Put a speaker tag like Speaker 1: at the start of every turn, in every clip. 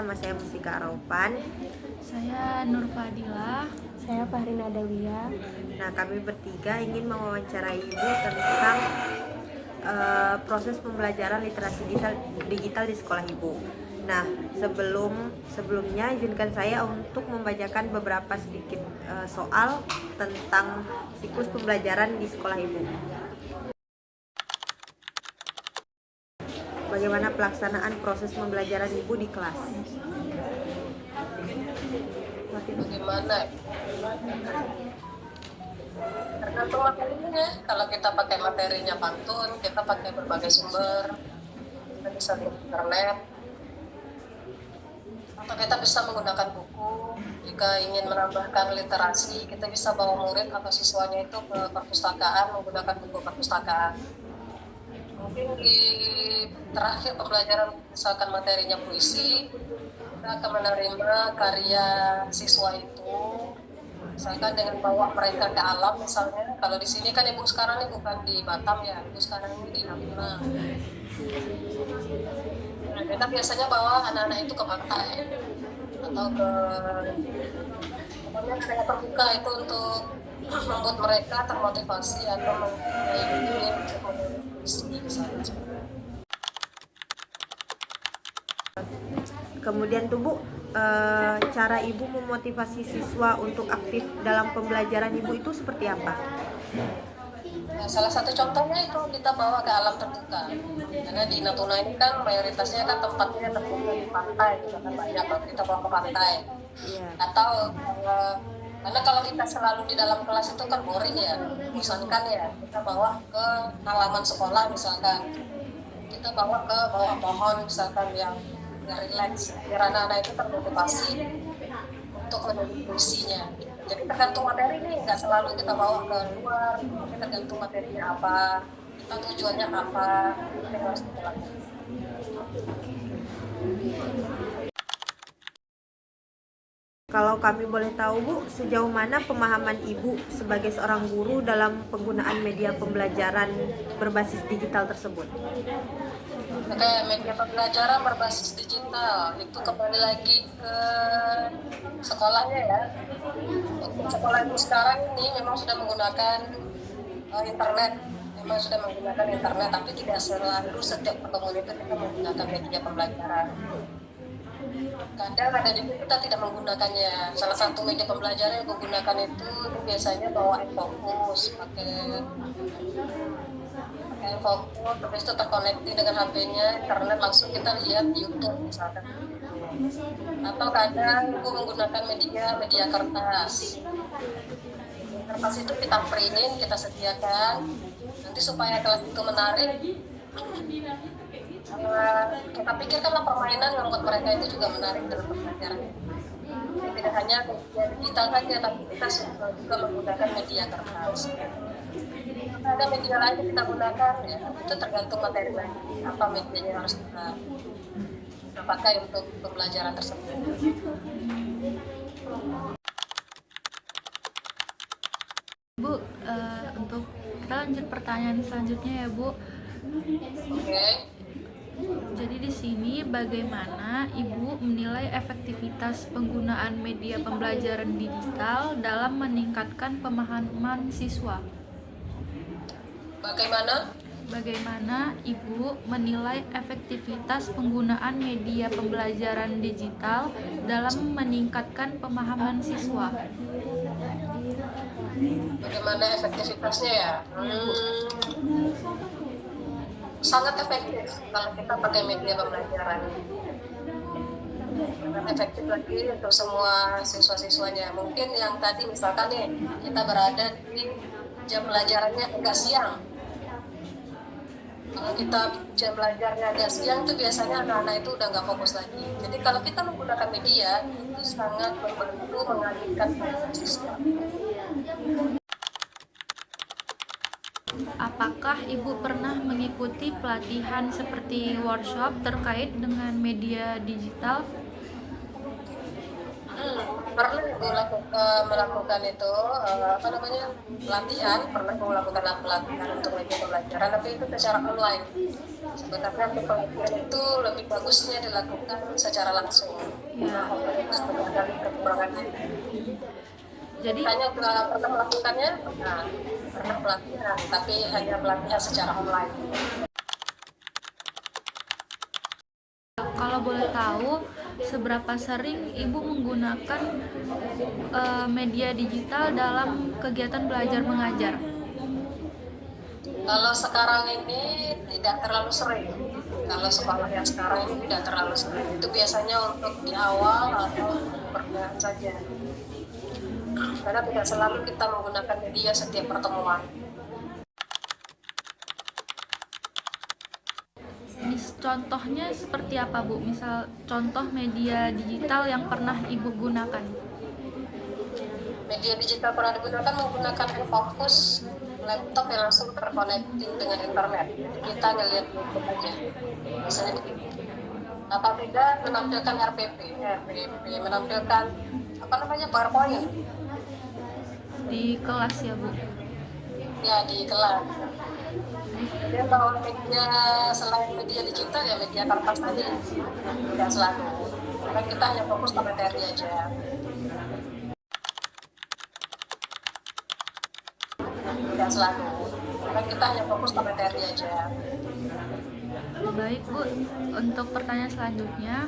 Speaker 1: nama saya Mustika Aropan.
Speaker 2: Saya Nur Fadila.
Speaker 3: Saya Fahrina Dawiyah.
Speaker 1: Nah, kami bertiga ingin mewawancarai Ibu tentang proses pembelajaran literasi digital di sekolah Ibu. Nah, sebelumnya izinkan saya untuk membacakan beberapa sedikit soal tentang siklus pembelajaran di sekolah Ibu. Bagaimana pelaksanaan proses pembelajaran Ibu di kelas?
Speaker 4: Bagaimana? Tergantung materinya. Kalau kita pakai materinya pantun, kita pakai berbagai sumber. Kita bisa lihat internet, atau kita bisa menggunakan buku. Jika ingin menambahkan literasi, kita bisa bawa murid atau siswanya itu ke perpustakaan menggunakan buku perpustakaan. Mungkin di terakhir pembelajaran, misalkan materinya puisi, kita akan menerima karya siswa itu, misalkan dengan bawa mereka ke alam. Misalnya kalau di sini kan Ibu sekarang ini bukan di Batam ya, Ibu sekarang ini di Natuna. Nah, kita biasanya bawa anak-anak itu ke pantai atau ke area terbuka itu untuk membuat mereka termotivasi atau mempunyai puisi misalnya.
Speaker 1: Kemudian tuh Bu, cara Ibu memotivasi siswa untuk aktif dalam pembelajaran Ibu itu seperti apa?
Speaker 4: Nah, salah satu contohnya itu kita bawa ke alam terbuka. Karena di Natuna ini kan mayoritasnya kan tempatnya terbuka di pantai, gitu kan banyak kalau kita bawa ke pantai.
Speaker 1: Iya.
Speaker 4: Atau karena kalau kita selalu di dalam kelas itu kan boring ya, membosankan ya. Kita bawa ke halaman sekolah misalkan. Kita bawa ke bawah pohon misalkan yang relax, biar anak-anak itu termotivasi untuk menulis puisinya. Jadi tergantung materi nih, nggak selalu kita bawa ke luar, tapi tergantung materinya apa, kita tujuannya apa, itu yang harus kita lakukan.
Speaker 1: Kalau kami boleh tahu Bu, sejauh mana pemahaman Ibu sebagai seorang guru dalam penggunaan media pembelajaran berbasis digital tersebut?
Speaker 4: Oke, media pembelajaran berbasis digital itu kembali lagi ke sekolahnya ya. Untuk sekolah itu sekarang ini memang sudah menggunakan internet, tapi tidak selalu setiap pertemuan itu kita menggunakan media pembelajaran. Kadang ada juga kita tidak menggunakannya. Salah satu media pembelajaran yang menggunakan itu biasanya bawa fokus, pakai fokus, terus itu terkoneksi dengan HP-nya, internet, langsung kita lihat YouTube misalkan. Atau kadang aku menggunakan media kertas. Kertas itu kita printin, kita sediakan, nanti supaya kelas itu menarik. Kita pikirkanlah permainan yang membuat mereka itu juga menarik dalam pembelajaran. Tidak hanya media digital saja, tapi kita juga menggunakan media kertas. Ada media lain yang kita gunakan, ya itu tergantung materi lain. Apa media yang harus kita pakai untuk pembelajaran tersebut.
Speaker 2: Bu, untuk kita lanjut pertanyaan selanjutnya ya Bu.
Speaker 4: Oke.
Speaker 2: Jadi di sini bagaimana Ibu menilai efektivitas penggunaan media pembelajaran digital dalam meningkatkan pemahaman siswa? Bagaimana Ibu menilai efektivitas penggunaan media pembelajaran digital dalam meningkatkan pemahaman siswa?
Speaker 4: Bagaimana efektivitasnya ya? Sangat efektif kalau kita pakai media pembelajaran. Sangat efektif lagi untuk semua siswa-siswanya. Mungkin yang tadi misalkan nih kita berada di jam pelajarannya agak siang. Kalau kita jam belajarnya agak siang itu biasanya anak-anak itu udah nggak fokus lagi. Jadi kalau kita menggunakan media itu sangat membantu mengalihkan siswa.
Speaker 2: Apakah Ibu pernah mengikuti pelatihan seperti workshop terkait dengan media digital?
Speaker 4: Pernah Ibu melakukan itu apa namanya pelatihan, pernah melakukan pelatihan untuk media pembelajaran, tapi itu secara online. Sebenarnya untuk pelatihan itu lebih bagusnya dilakukan secara langsung.
Speaker 2: Ya.
Speaker 4: Itu sebenarnya kali kekurangannya.
Speaker 2: Jadi
Speaker 4: Hanya pernah melakukannya, pernah pelatihan, tapi hanya pelatihan secara online.
Speaker 2: kalau boleh tahu, seberapa sering Ibu menggunakan media digital dalam kegiatan belajar mengajar?
Speaker 4: Kalau sekarang ini tidak terlalu sering. Kalau sekolah yang sekarang ini tidak terlalu sering. Itu biasanya untuk di awal atau pertengahan saja. Karena tidak selalu kita menggunakan media setiap pertemuan.
Speaker 2: Contohnya seperti apa, Bu? Misal contoh media digital yang pernah Ibu gunakan.
Speaker 4: Media digital pernah digunakan menggunakan fokus laptop yang langsung terkoneksi dengan internet. Jadi kita ngelihat YouTube aja. Misalnya begitu. Atau tidak menampilkan RPP, menampilkan apa namanya PowerPoint
Speaker 2: Di kelas ya, Bu?
Speaker 4: ya di kelas. Kemudian kalau media selain media digital ya media kertas tadi tidak selalu. Karena kita hanya fokus ke materi aja. Tidak selalu. Karena kita hanya fokus ke materi aja.
Speaker 2: Baik, Bu. Untuk pertanyaan selanjutnya,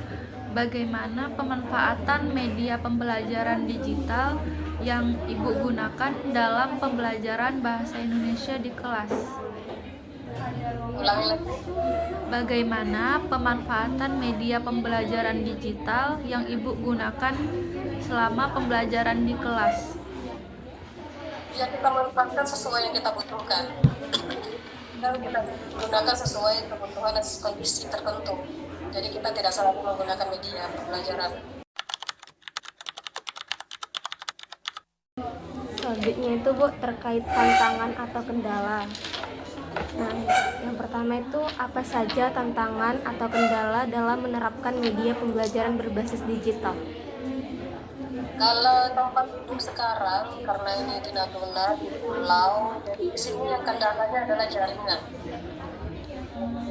Speaker 2: bagaimana pemanfaatan media pembelajaran digital yang Ibu gunakan dalam pembelajaran bahasa Indonesia di kelas?
Speaker 4: Ulangi lagi.
Speaker 2: Bagaimana pemanfaatan media pembelajaran digital yang Ibu gunakan selama pembelajaran di kelas?
Speaker 4: Ya kita manfaatkan sesuai yang kita butuhkan. Dan kita gunakan sesuai kebutuhan dan kondisi tertentu. Jadi kita tidak selalu menggunakan media pembelajaran.
Speaker 3: Selanjutnya itu Bu terkait tantangan atau kendala. Nah, yang pertama itu apa saja tantangan atau kendala dalam menerapkan media pembelajaran berbasis digital?
Speaker 4: Kalau tempat duduk sekarang, karena ini di Natuna, di pulau, jadi di sini yang kendalanya adalah jaringan.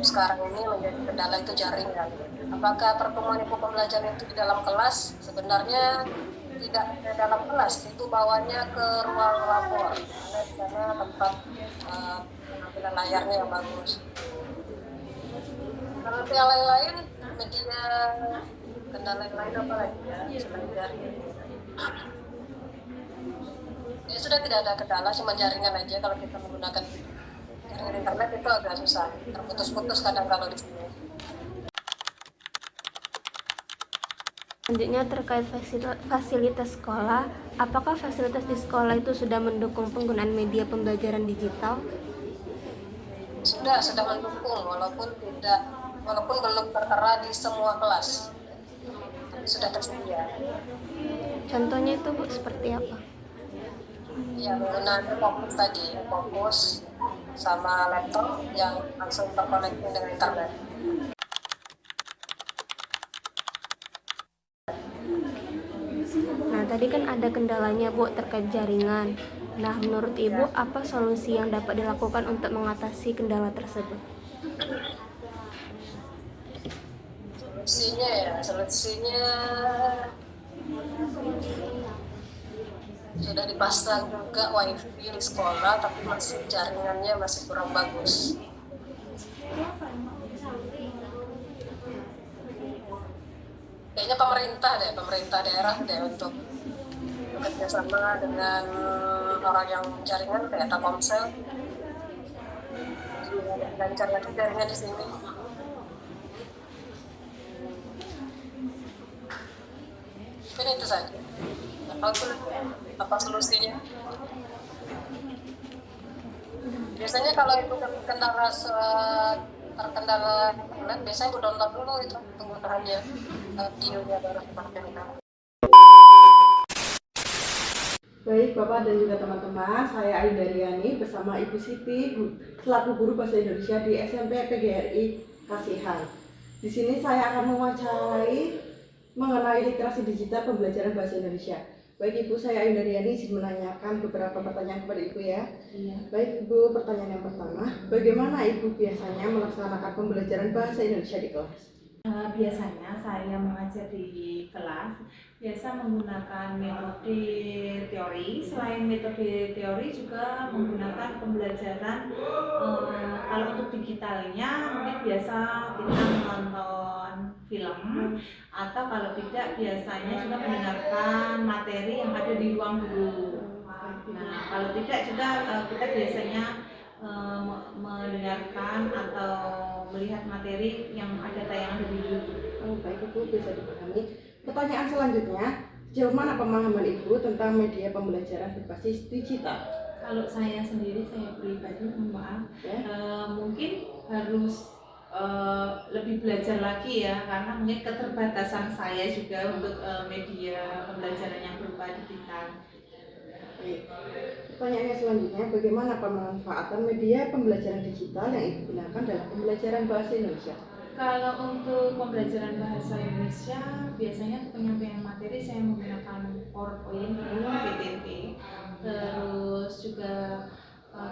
Speaker 4: Sekarang ini menjadi kendala itu jaringan. Apakah pertemuan ibu pembelajaran itu di dalam kelas? Sebenarnya tidak di dalam kelas, itu bawanya ke ruang lapor. Karena di sana tempat penampilan layarnya yang bagus. Kalau yang lain-lain, media kendala yang lain apa lagi ya? Selain jaringan. Ya sudah tidak ada kendala, cuma jaringan aja. Kalau kita menggunakan jaringan internet itu agak susah, terputus-putus kadang kalau di sini.
Speaker 3: Selanjutnya terkait fasilitas sekolah, apakah fasilitas di sekolah itu sudah mendukung penggunaan media pembelajaran digital?
Speaker 4: Sudah mendukung walaupun belum tertera di semua kelas, tapi sudah tersedia.
Speaker 3: Contohnya itu Bu seperti apa?
Speaker 4: Ya menggunakan fokus sama laptop yang langsung terkoneksi dengan internet.
Speaker 3: Nah, tadi kan ada kendalanya Bu terkait jaringan. Nah, menurut Ibu apa solusi yang dapat dilakukan untuk mengatasi kendala tersebut?
Speaker 4: Solusinya sudah dipasang juga wifi di sekolah, tapi masih jaringannya masih kurang bagus. Kayaknya pemerintah daerah untuk bekerja sama dengan orang yang jaringan kayak Telkomsel, lancar lagi jaringan di sini. Mungkin itu saja. Apa solusinya? Biasanya kalau itu terkendala internet, biasanya aku download dulu itu penggunaannya, videonya baru seperti itu.
Speaker 5: Baik Bapak dan juga teman-teman, saya Aida Riani bersama Ibu Siti selaku guru bahasa Indonesia di SMP PGRI Kasihan. Di sini saya akan mewawancarai mengenai literasi digital pembelajaran bahasa Indonesia. Baik Ibu, saya Ayu Daryani izin menanyakan beberapa pertanyaan kepada Ibu ya.
Speaker 6: Iya.
Speaker 5: Baik Ibu, pertanyaan yang pertama, bagaimana Ibu biasanya melaksanakan pembelajaran bahasa Indonesia di kelas?
Speaker 6: Biasanya saya mengajar di kelas biasa menggunakan metode teori. Selain metode teori juga menggunakan pembelajaran kalau untuk digitalnya mungkin biasa kita menonton film atau kalau tidak biasanya juga mendengarkan materi yang ada di ruang guru. Nah, kalau tidak juga kita biasanya mendengarkan atau melihat materi yang ada tayangan dari YouTube.
Speaker 5: Oh, baik Ibu, bisa dipahami. Pertanyaan selanjutnya, sejauh mana pemahaman Ibu tentang media pembelajaran berbasis digital?
Speaker 6: Kalau saya sendiri, saya pribadi, mohon maaf,
Speaker 5: Ya.
Speaker 6: mungkin harus lebih belajar lagi ya, karena mungkin keterbatasan saya juga untuk media pembelajaran yang berupa digital.
Speaker 5: Baik. Pertanyaannya selanjutnya, bagaimana pemanfaatan media pembelajaran digital yang Ibu gunakan dalam pembelajaran bahasa Indonesia?
Speaker 6: Kalau untuk pembelajaran bahasa Indonesia, biasanya untuk penyampaian materi saya menggunakan PowerPoint, PPT, terus juga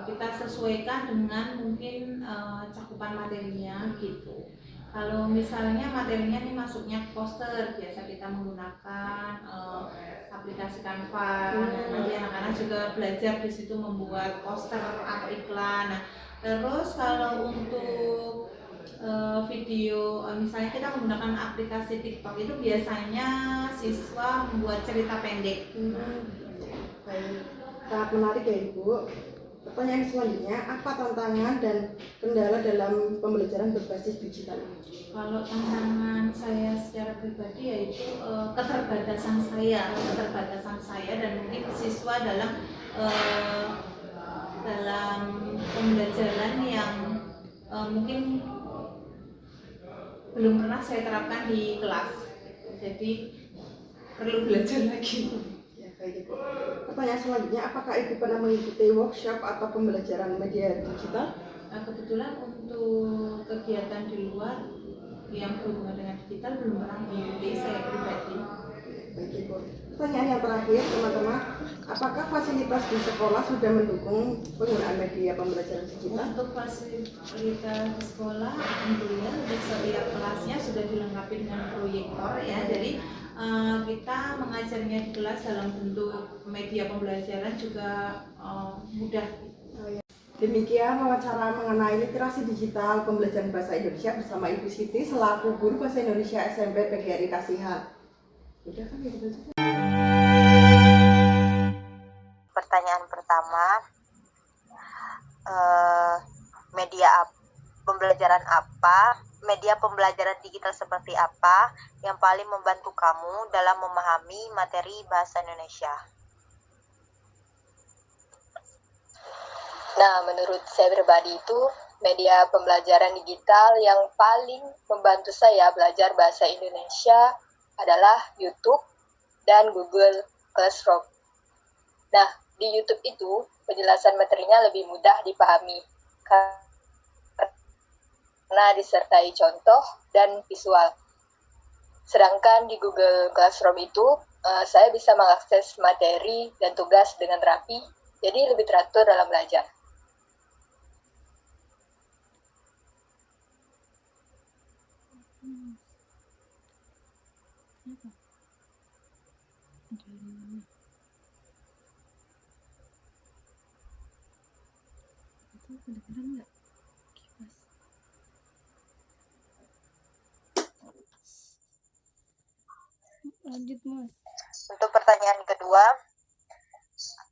Speaker 6: kita sesuaikan dengan mungkin cakupan materinya gitu. Kalau misalnya materinya ini masuknya poster, biasa kita menggunakan aplikasi Canva. Nanti anak-anak juga belajar di situ membuat poster atau iklan. Nah, terus kalau untuk video, misalnya kita menggunakan aplikasi TikTok, itu biasanya siswa membuat cerita pendek.
Speaker 5: Baik, sangat menarik ya Ibu. Pertanyaan selanjutnya, apa tantangan dan kendala dalam pembelajaran berbasis digital ini?
Speaker 6: Kalau tantangan saya secara pribadi yaitu keterbatasan saya dan mungkin siswa dalam pembelajaran yang mungkin belum pernah saya terapkan di kelas, jadi perlu belajar lagi.
Speaker 5: Ya, baik Ibu. Pertanyaan selanjutnya, apakah Ibu pernah mengikuti workshop atau pembelajaran media digital?
Speaker 6: Kebetulan untuk kegiatan di luar yang berhubungan dengan digital belum pernah mengikuti saya pribadi.
Speaker 5: Baik Ibu. Pertanyaan yang terakhir teman-teman, apakah fasilitas di sekolah sudah mendukung penggunaan media pembelajaran digital?
Speaker 6: Untuk fasilitas di sekolah, alhamdulillah untuk setiap kelasnya sudah dilengkapi dengan proyektor ya. Jadi kita mengajarnya di kelas dalam bentuk media pembelajaran juga mudah.
Speaker 5: Demikian wawancara mengenai literasi digital pembelajaran bahasa Indonesia bersama Ibu Siti selaku guru bahasa Indonesia SMP PGRI Kasihan. Udah kan ya, gitu.
Speaker 1: Pertanyaan pertama, pembelajaran apa, media pembelajaran digital seperti apa yang paling membantu kamu dalam memahami materi bahasa Indonesia?
Speaker 7: Nah, menurut saya pribadi itu media pembelajaran digital yang paling membantu saya belajar bahasa Indonesia adalah YouTube dan Google Classroom. Nah, di YouTube itu penjelasan materinya lebih mudah dipahami karena disertai contoh dan visual. Sedangkan di Google Classroom itu saya bisa mengakses materi dan tugas dengan rapi, jadi lebih teratur dalam belajar.
Speaker 3: Lanjut Mas.
Speaker 1: Untuk pertanyaan kedua,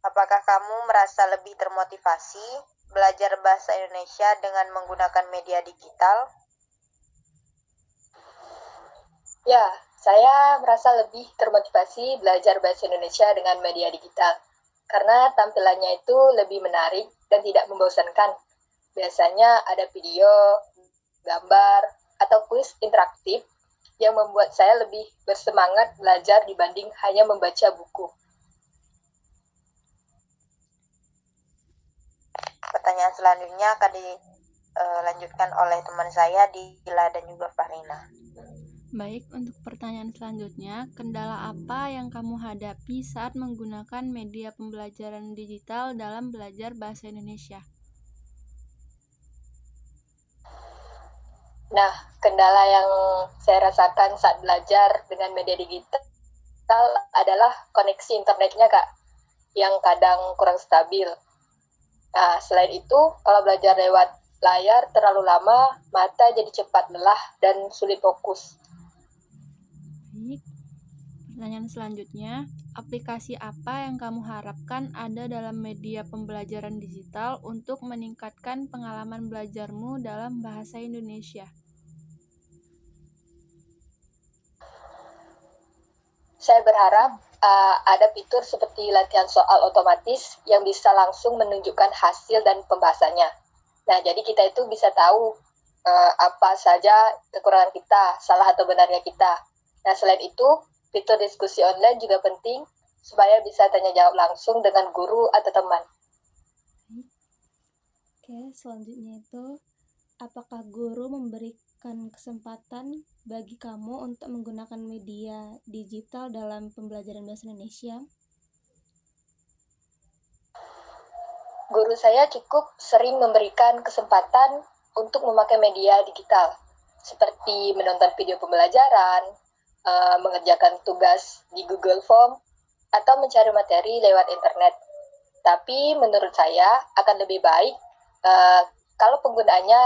Speaker 1: apakah kamu merasa lebih termotivasi belajar bahasa Indonesia dengan menggunakan media digital?
Speaker 7: Ya, saya merasa lebih termotivasi belajar bahasa Indonesia dengan media digital karena tampilannya itu lebih menarik dan tidak membosankan. Biasanya ada video, gambar, atau kuis interaktif yang membuat saya lebih bersemangat belajar dibanding hanya membaca buku.
Speaker 1: Pertanyaan selanjutnya akan dilanjutkan oleh teman saya, Dila dan juga Farina.
Speaker 2: Baik, untuk pertanyaan selanjutnya, kendala apa yang kamu hadapi saat menggunakan media pembelajaran digital dalam belajar bahasa Indonesia?
Speaker 7: Nah, kendala yang saya rasakan saat belajar dengan media digital adalah koneksi internetnya, Kak, yang kadang kurang stabil. Nah, selain itu, kalau belajar lewat layar terlalu lama, mata jadi cepat lelah dan sulit fokus.
Speaker 2: Baik. Pertanyaan selanjutnya, aplikasi apa yang kamu harapkan ada dalam media pembelajaran digital untuk meningkatkan pengalaman belajarmu dalam bahasa Indonesia?
Speaker 7: Saya berharap ada fitur seperti latihan soal otomatis yang bisa langsung menunjukkan hasil dan pembahasannya. Nah, jadi kita itu bisa tahu apa saja kekurangan kita, salah atau benarnya kita. Nah, selain itu, fitur diskusi online juga penting supaya bisa tanya jawab langsung dengan guru atau teman.
Speaker 3: Oke, selanjutnya itu, apakah guru memberikan kesempatan bagi kamu untuk menggunakan media digital dalam pembelajaran bahasa Indonesia?
Speaker 7: Guru saya cukup sering memberikan kesempatan untuk memakai media digital, seperti menonton video pembelajaran, mengerjakan tugas di Google Form, atau mencari materi lewat internet. Tapi menurut saya akan lebih baik kalau penggunaannya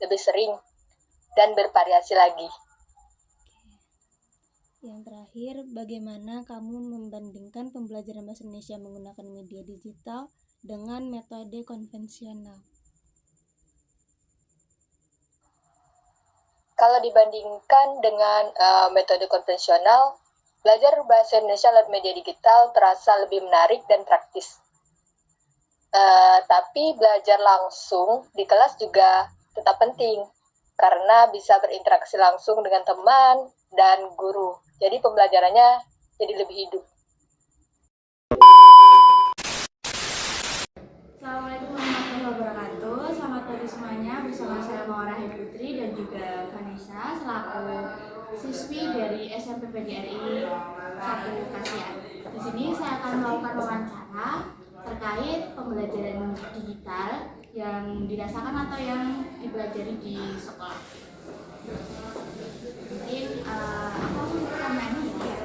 Speaker 7: lebih sering dan bervariasi lagi.
Speaker 3: Yang terakhir, bagaimana kamu membandingkan pembelajaran bahasa Indonesia menggunakan media digital dengan metode konvensional?
Speaker 7: Kalau dibandingkan dengan metode konvensional, belajar bahasa Indonesia lewat media digital terasa lebih menarik dan praktis. Tapi belajar langsung di kelas juga tetap penting, karena bisa berinteraksi langsung dengan teman dan guru. Jadi pembelajarannya jadi lebih hidup.
Speaker 6: Assalamualaikum warahmatullahi wabarakatuh. Selamat pagi semuanya, bersama saya Mawar Putri dan juga Vanessa selaku siswi dari SMP PGRI 1 Kasihan. Di sini saya akan melakukan wawancara terkait pembelajaran digital yang dirasakan atau yang dipelajari di sekolah. Mungkin aku pertanyaannya ya.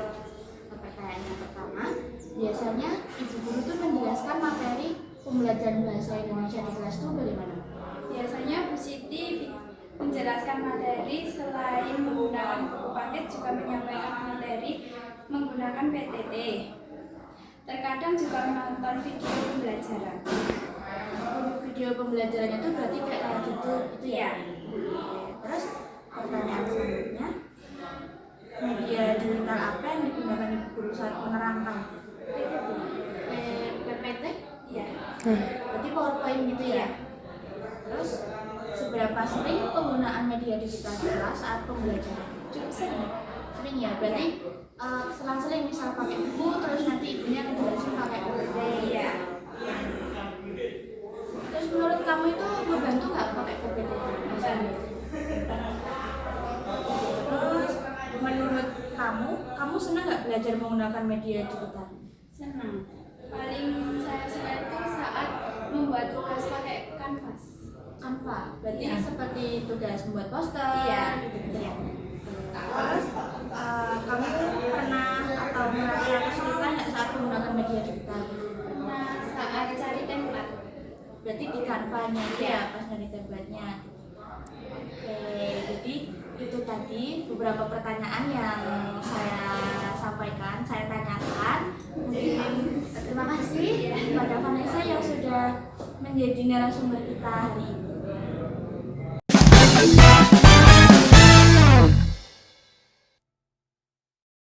Speaker 6: Pertanyaan yang pertama, biasanya ibu guru itu menjelaskan materi pembelajaran bahasa Indonesia di kelas itu bagaimana?
Speaker 8: Biasanya Bu Siti menjelaskan materi selain menggunakan buku paket juga menyampaikan materi menggunakan PTT. Terkadang juga menonton video pembelajaran.
Speaker 6: Video pembelajarannya itu berarti kayak gitu ya? Terus pertanyaan selanjutnya, media digital apa yang digunakan ibu guru saat menerangkan? PPT?
Speaker 8: Ya.
Speaker 6: Berarti PowerPoint gitu ya? Terus seberapa sering penggunaan media digital di kelas saat pembelajaran?
Speaker 8: Cukup sering.
Speaker 6: Sering ya? Berarti selang-seling misal pakai buku terus nanti ibunya ngejelasin pakai PPT.
Speaker 8: Iya.
Speaker 6: Terus menurut kamu itu membantu nggak pakai PPT? Terus menurut kamu senang nggak belajar menggunakan media digital?
Speaker 8: Senang. Paling saya suka itu saat membuat tugas pakai kanvas.
Speaker 6: Canva, berarti
Speaker 8: Iya.
Speaker 6: seperti tugas membuat poster.
Speaker 8: Iya.
Speaker 6: Gitu ya. Terus kamu pernah atau merasa kesulitan nggak saat menggunakan media digital?
Speaker 8: Nah, saat cari template.
Speaker 6: Berarti di Canva-nya ya, pas dari template-nya. Oke, jadi itu tadi beberapa pertanyaan yang saya sampaikan, saya tanyakan. Mungkin terima kasih kepada Vanessa yang sudah menjadi narasumber kita hari ini.